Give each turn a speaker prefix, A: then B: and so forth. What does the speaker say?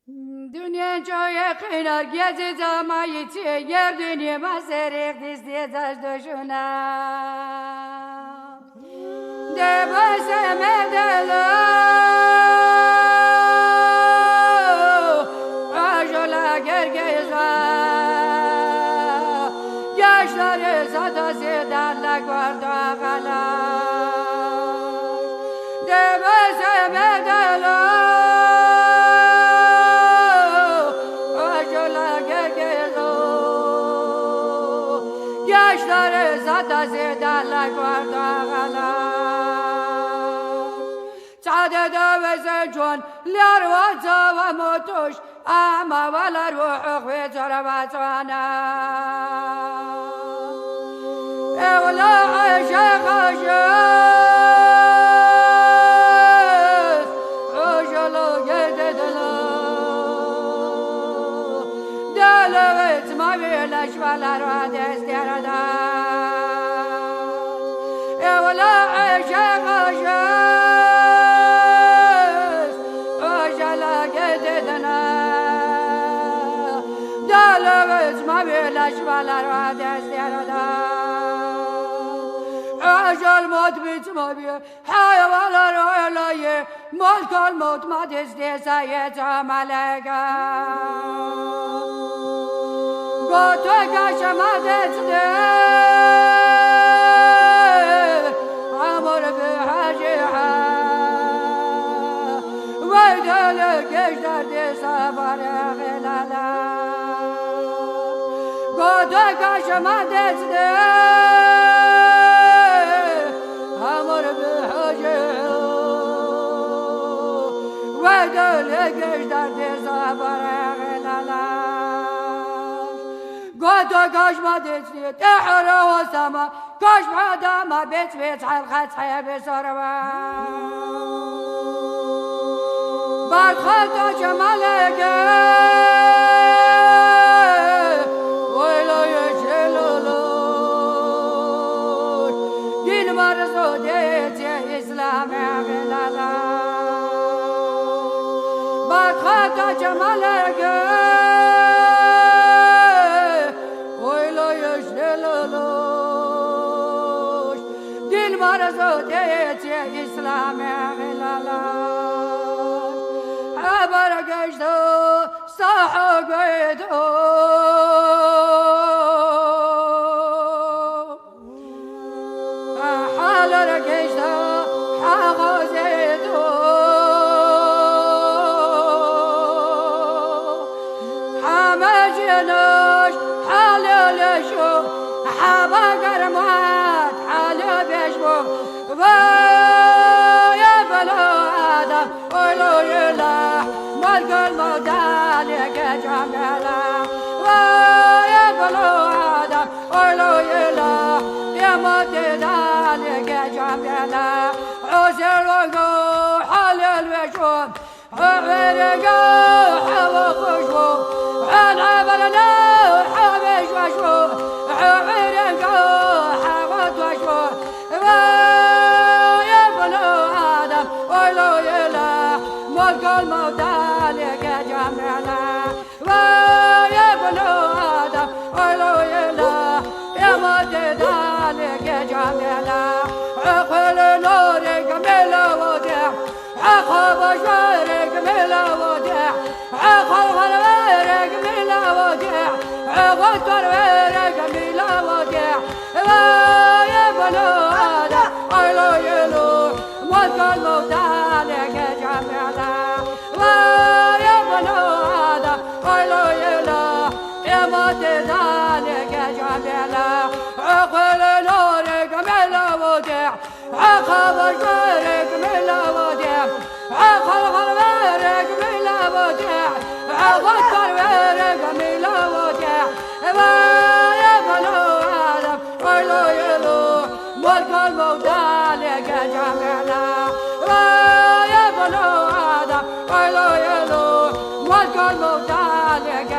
A: دنیا جای قینار گیج زمایی چه یر دنیا مسیریخ دیستی داشت دشونم دباس مدلو آجولا گرگیزا گشتار زادا زیدن لگوارد آغلا دباس مدلو گشتار زادا زیدن لگوارد آغلا سعده دوزن جون لیار و زوا موتوش اما ولا روح خوی جربتانا اولا عشق عشق عجلو گددلو دلویت ما بیلش ولا رو دست دیردا اولا عشق عشق ما بیلش ولا رو دست دیردا عجل موت بیت ما بی حیا ولا رو الهی ملک الموت ما دست سید ملگا گوتو کش ما دست عمر به حجیحا ویدل کش درد سفر غلالا گوتو کش ما دست عمر به حجیحا ویدل کش درد سفر غلالا گوتو کش ما دست تحرا و سما کش بعدا ما بیت بیت حلقت حیب سروا بعد خلطا جمالگه ویلای جلولوش دین مرزو دیتی اسلام غلالا بعد خلطا جمالگه ویلای جلولوش دین مرزو دیتی اسلام غلالا برگشتو ساحو گیدو حال رگشتو حقو زیدو همه جنوش حلولشو حبا گرمات حلو بشبو ويا بلو آدم ولو يلاح ملك المدالك جمالا ويا بلو آدم ولو يلاح يا مدالك جمالا عسر وقو حلل وشوم وعرقو حوقشو عنعبرنا حبش وشو عرقو حوقت وشو ويا بلو آدم ولو يلاح ملك المدالك جمالا ويا بلو آدم ولو يلاح يا مدالك جمالا عقل نورك ملا ودع عقب شعرك ملا ودع عقل غرورك ملا ودع عقل ترورك ملا ودع ويا بلو آدم ولو يلاح ملك المدالك جمالا ويا بلو آدم ولو يلاح يا مدالك جمالا عقل نورك ملا ودع عقب شعرك ملا ودع عقل غرورك ملا ودع عقل ترورك ملا ودع ويا بلو آدم ولو يلاح ملك المدالك جمالا ويا بلو آدم ولو يلاح ملك المدالك